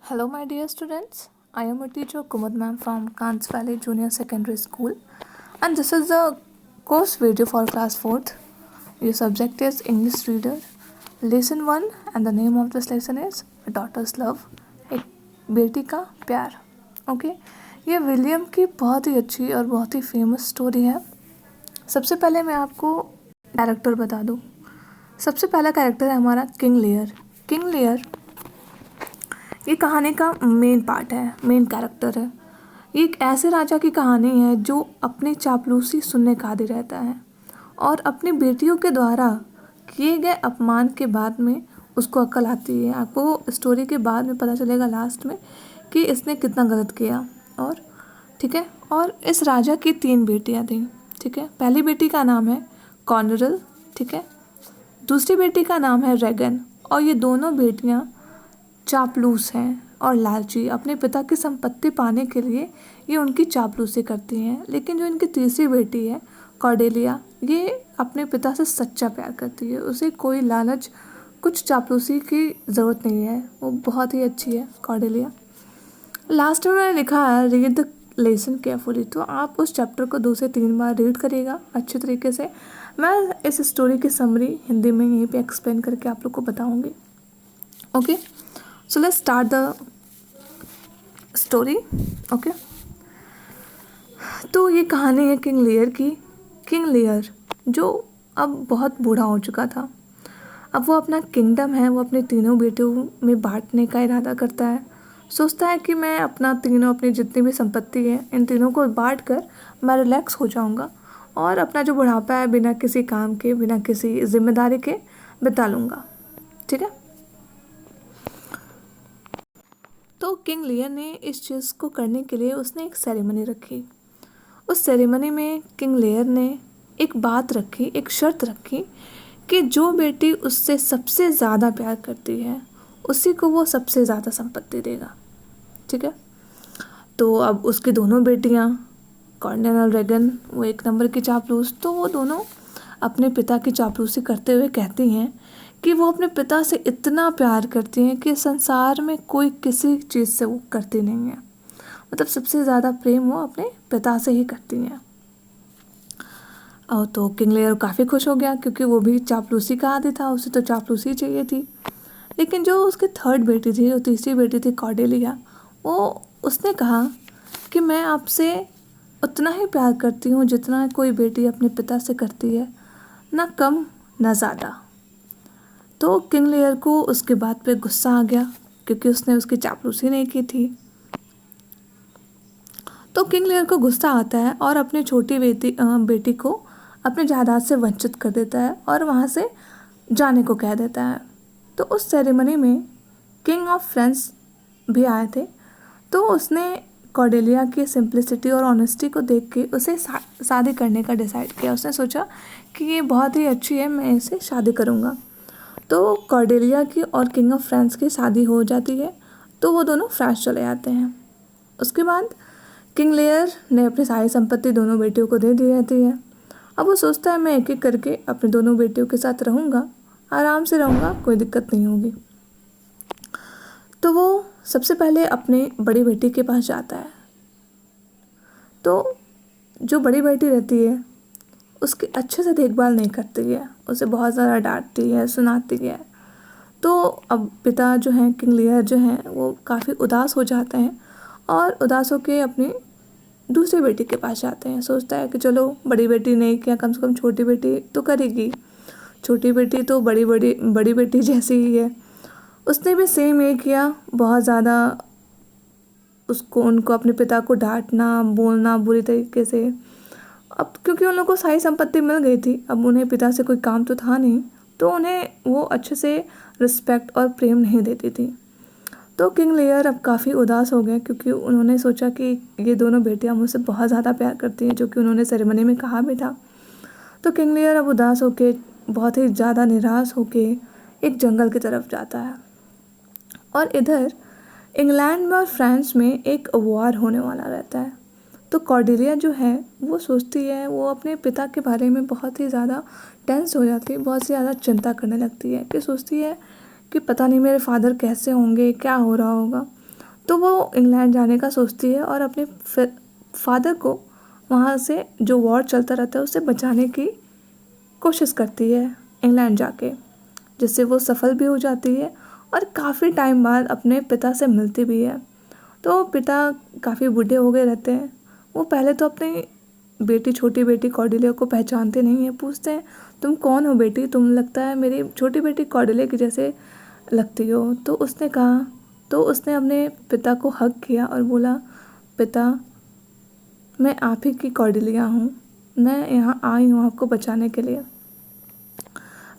Hello, my dear students. I am a teacher Kumud ma'am from Kants Valley Junior Secondary School, and this is the course video for class 4th. Your subject is English Reader, Lesson 1, and the name of this lesson is A Daughter's Love, एक बेटी का प्यार. Okay ये William की बहुत ही अच्छी और बहुत ही फेमस स्टोरी है. सबसे पहले मैं आपको कैरेक्टर बता दूँ. सबसे पहला कैरेक्टर है हमारा किंग लेयर. किंग लेयर ये कहानी का मेन पार्ट है, मेन कैरेक्टर है. ये एक ऐसे राजा की कहानी है जो अपनी चापलूसी सुनने का आदी रहता है और अपनी बेटियों के द्वारा किए गए अपमान के बाद में उसको अक्ल आती है. आपको स्टोरी के बाद में पता चलेगा लास्ट में कि इसने कितना गलत किया. और ठीक है, और इस राजा की 3 बेटियां थीं. ठीक है, पहली बेटी का नाम है कॉर्नरल. ठीक है, दूसरी बेटी का नाम है रेगन. और ये दोनों बेटियां चापलूस हैं और लालची. अपने पिता की संपत्ति पाने के लिए ये उनकी चापलूसी करती हैं. लेकिन जो इनकी तीसरी बेटी है कॉर्डेलिया, ये अपने पिता से सच्चा प्यार करती है. उसे कोई लालच, कुछ चापलूसी की ज़रूरत नहीं है. वो बहुत ही अच्छी है कॉर्डेलिया. लास्ट में मैंने लिखा है रीड द लेसन केयरफुली. तो आप उस चैप्टर को 2 से 3 बार रीड करिएगा अच्छे तरीके से. मैं इस स्टोरी की समरी हिंदी में यहीं पे एक्सप्लेन करके आप लोग को बताऊँगी. Okay, so let's start the story. okay, तो ये कहानी है किंग लियर की. किंग लियर जो अब बहुत बूढ़ा हो चुका था. अब वो अपना किंगडम है वो अपने तीनों बेटियों में बांटने का इरादा करता है. सोचता है कि मैं अपनी जितनी भी संपत्ति है इन तीनों को बांट कर मैं रिलैक्स हो जाऊंगा और अपना जो बुढ़ापा है बिना किसी काम के, बिना किसी जिम्मेदारी के बिता लूँगा. ठीक है, तो किंग लियर ने इस चीज़ को करने के लिए उसने एक सेरेमनी रखी. उस सेरेमनी में किंग लियर ने एक बात रखी, एक शर्त रखी कि जो बेटी उससे सबसे ज़्यादा प्यार करती है उसी को वो सबसे ज़्यादा संपत्ति देगा. ठीक है, तो अब उसकी दोनों बेटियां कॉर्नेल रेगन, वो 1 नंबर की चापलूस, तो वो दोनों अपने पिता की चापलूसी करते हुए कहती हैं कि वो अपने पिता से इतना प्यार करती हैं कि संसार में कोई किसी चीज़ से वो करती नहीं है. मतलब सबसे ज़्यादा प्रेम वो अपने पिता से ही करती हैं. और तो किंग लेयर काफ़ी खुश हो गया क्योंकि वो भी चापलूसी का आदी था, उसे तो चापलूसी चाहिए थी. लेकिन जो उसकी 3rd बेटी थी, जो तीसरी बेटी थी कॉर्डेलिया, वो उसने कहा कि मैं आपसे उतना ही प्यार करती हूँ जितना कोई बेटी अपने पिता से करती है, ना कम ना ज़्यादा. तो किंग लेयर को उसके बात पे गुस्सा आ गया क्योंकि उसने उसकी चापलूसी नहीं की थी. तो किंग लेयर को गुस्सा आता है और अपनी छोटी बेटी को अपने जायदाद से वंचित कर देता है और वहाँ से जाने को कह देता है. तो उस सेरेमनी में किंग ऑफ फ्रांस भी आए थे. तो उसने कॉर्डेलिया की सिंप्लिसिटी और ऑनेस्टी को देख के उसे शादी करने का डिसाइड किया. उसने सोचा कि ये बहुत ही अच्छी है, मैं इसे शादी करूँगा. तो कॉर्डेलिया की और किंग ऑफ फ्रांस की शादी हो जाती है. तो वो दोनों फ्रांस चले जाते हैं. उसके बाद किंग लेयर ने अपनी सारी संपत्ति दोनों बेटियों को दे दी रहती है. अब वो सोचता है मैं एक एक करके अपनी दोनों बेटियों के साथ रहूँगा, आराम से रहूँगा, कोई दिक्कत नहीं होगी. तो वो सबसे पहले अपनी बड़ी बेटी के पास जाता है. तो जो बड़ी बेटी रहती है उसकी अच्छे से देखभाल नहीं करती है, उसे बहुत ज़्यादा डांटती है, सुनाती है. तो अब पिता जो हैं किंग लियर जो हैं वो काफ़ी उदास हो जाते हैं और उदास होकर अपनी दूसरी बेटी के पास जाते हैं. सोचता है कि चलो बड़ी बेटी नहीं किया, कम से कम छोटी बेटी तो करेगी. छोटी बेटी तो बड़ी बेटी जैसी ही है. उसने भी सेम ये किया, बहुत ज़्यादा उनको अपने पिता को डांटना, बोलना बुरी तरीके से. अब क्योंकि उन लोगों को सारी संपत्ति मिल गई थी, अब उन्हें पिता से कोई काम तो था नहीं, तो उन्हें वो अच्छे से रिस्पेक्ट और प्रेम नहीं देती थी. तो किंग लेयर अब काफ़ी उदास हो गए क्योंकि उन्होंने सोचा कि ये दोनों बेटियां मुझसे बहुत ज़्यादा प्यार करती हैं, जो कि उन्होंने सेरेमनी में कहा भी था. तो किंग लेयर अब उदास होके, बहुत ही ज़्यादा निराश होके एक जंगल की तरफ जाता है. और इधर इंग्लैंड में और फ्रांस में एक वॉर होने वाला रहता है. तो कॉर्डेलिया जो है वो सोचती है, वो अपने पिता के बारे में बहुत ही ज़्यादा टेंस हो जाती है, बहुत ही ज़्यादा चिंता करने लगती है कि सोचती है कि पता नहीं मेरे फादर कैसे होंगे, क्या हो रहा होगा. तो वो इंग्लैंड जाने का सोचती है और अपने फादर को वहाँ से जो वॉर चलता रहता है उससे बचाने की कोशिश करती है इंग्लैंड जाके, जिससे वो सफल भी हो जाती है और काफ़ी टाइम बाद अपने पिता से मिलती भी है। तो पिता काफ़ी बूढ़े हो गए रहते हैं। वो पहले तो अपनी बेटी, छोटी बेटी कॉर्डेलिया को पहचानते नहीं हैं। पूछते हैं, तुम कौन हो बेटी, तुम लगता है मेरी छोटी बेटी कॉर्डेलिया की जैसे लगती हो। तो उसने अपने पिता को हग किया और बोला, पिता, मैं आप ही की कॉर्डेलिया हूँ, मैं यहाँ आई हूँ आपको बचाने के लिए।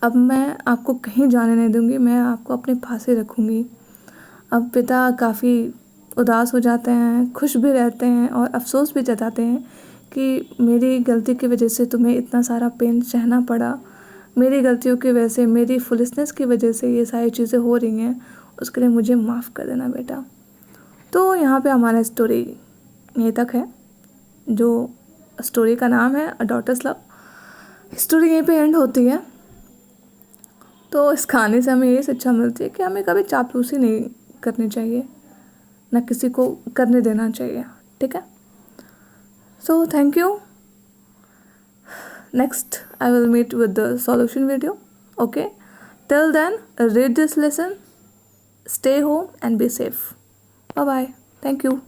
अब मैं आपको कहीं जाने नहीं दूँगी, मैं आपको अपने पास ही रखूँगी। अब पिता काफ़ी उदास हो जाते हैं, खुश भी रहते हैं और अफसोस भी जताते हैं कि मेरी गलती की वजह से तुम्हें इतना सारा पेन सहना पड़ा, मेरी गलतियों की वजह से, मेरी फुलिशनेस की वजह से ये सारी चीज़ें हो रही हैं, उसके लिए मुझे माफ़ कर देना बेटा। तो यहाँ पे हमारा स्टोरी यहीं तक है। जो स्टोरी का नाम है अ डॉटर्स लव, स्टोरी यहीं पे एंड होती है। तो इस कहानी से हमें ये शिक्षा मिलती है कि हमें कभी चापलूसी नहीं करनी चाहिए, ना किसी को करने देना चाहिए। ठीक है, so thank you. Next I will meet with the solution video. Okay, till then read this lesson, stay home and be safe. Bye bye, thank you.